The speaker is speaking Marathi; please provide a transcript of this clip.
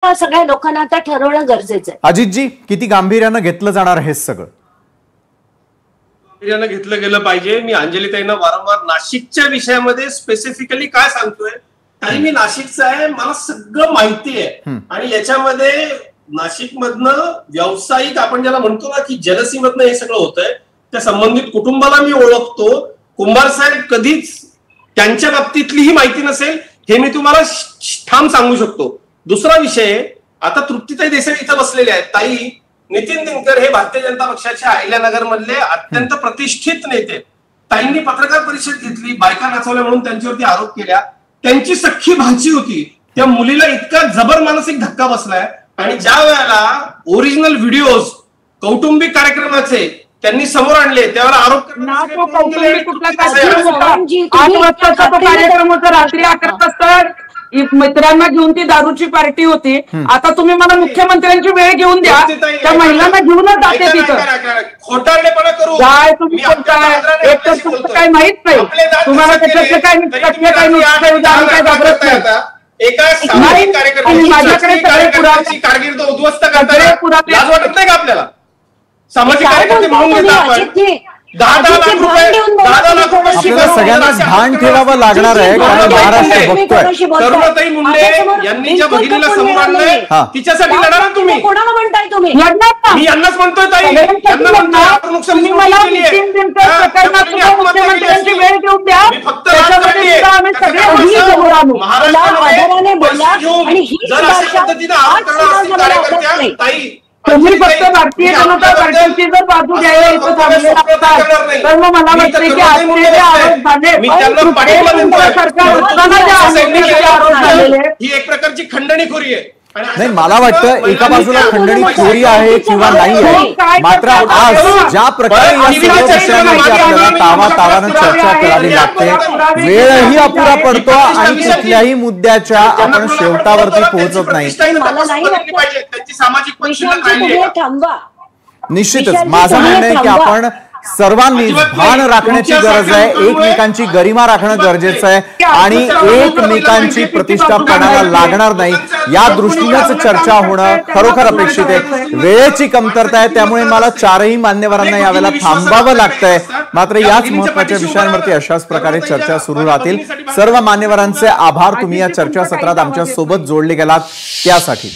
सगळ्या लोकांना आता ठरवणं गरजेचं आहे। अजितजी, किती गांभीर्यानं घेतलं जाणार हे सगळं? गांभीर्यानं घेतलं गेलं पाहिजे। मी अंजलीताईंना वारंवार नाशिकच्या विषयामध्ये स्पेसिफिकली काय सांगतोय, आणि मी नाशिकचा आहे, मला सगळं माहिती आहे। आणि याच्यामध्ये नाशिक मधनं व्यावसायिक आपण ज्याला म्हणतो ना की जलसीमधनं हे सगळं होतंय, त्या संबंधित कुटुंबाला मी ओळखतो। कुंभार साहेब कधीच त्यांच्या बाबतीतली ही माहिती नसेल हे मी तुम्हाला ठाम सांगू शकतो। दुसरा विषय, आता तृप्तीताई देसाई इथं बसलेले आहेत। ताई, नितीन दिनकर हे भारतीय जनता पक्षाच्या अहिल्यानगर मधले अत्यंत प्रतिष्ठित नेते। ताईंनी पत्रकार परिषद घेतली, बायका नाचवल्या म्हणून त्यांच्यावरती आरोप केल्या। त्यांची सख्खी भाची होती, त्या मुलीला इतका जबर मानसिक धक्का बसलाय। आणि ज्या वेळेला ओरिजिनल व्हिडिओज कौटुंबिक कार्यक्रमाचे त्यांनी समोर आणले त्यावेळेला आरोप कार्यक्रम होता, रात्री 11 वाजता मित्रांना घेऊन ती दारूची पार्टी होती। आता तुम्ही मला मुख्यमंत्र्यांची वेळ घेऊन द्या, त्या महिलांना घेऊनच जाते तिथं। खोटारडेपणा करू काय तुम्ही बोलताय? एक तर तुमचं काही माहित नाही, तुम्हाला त्याच्यातलं काय घाबरत नाही। एका सामाजिक कार्यकर्त्याची कारकीर्द उद्ध्वस्त करताना लाज वाटत नाही का आपल्याला? सामाजिक कार्यकर्ते म्हणून घेता आपण 10 लाख रुपये आपल्याला सगळ्यांना भान ठेवावं लागणार आहे, कारण महाराष्ट्र बघतोय। करुणाताई मुंडे यांनी ज्या भगिनीला समोर आणलंय तिच्यासाठी लढा तुम्ही। कोणाला म्हणताय तुम्ही? मी यांनाच म्हणतोय ताई, यांना म्हणतोय मुख्यमंत्र्यांची वेळ घेऊन द्या, तुम्ही फक्त भारतीय जनता पार्टीची जर बाजू घ्यायला इथं थांबले असतात तर मग मला वाटतं की आजचे जे आरोप झाले ही एक प्रकारची खंडणीखोरी आहे। नाही, मला वाटतं एका बाजूला खंडणीखोरी आहे किंवा नाही आहे, मात्र आज ज्या प्रकारे या सर्व विषयांवरती आपल्याला तावातावानं चर्चा करावी लागते, वेळही अपुरा पडतो आणि कुठल्याही मुद्द्याच्या आपण शेवटावरती पोहोचत नाही। निश्चितच माझं म्हणणं आहे की आपण सर्वांनी भान राखण्याची गरज आहे, एकमेकांची गरिमा राखणं गरजेचं आहे आणि एकमेकांची प्रतिष्ठा पणाला लागणार नाही या दृष्टीनेच चर्चा होणं खरोखर अपेक्षित आहे। वेळेची कमतरता आहे, त्यामुळे मला चारही मान्यवरांना यावेळेला थांबावं लागतंय। मात्र याच महत्वाच्या विषयांवरती अशाच प्रकारे चर्चा सुरू राहतील। सर्व मान्यवरांचे आभार, तुम्ही या चर्चासत्रात आमच्या सोबत जोडले गेलात त्यासाठी।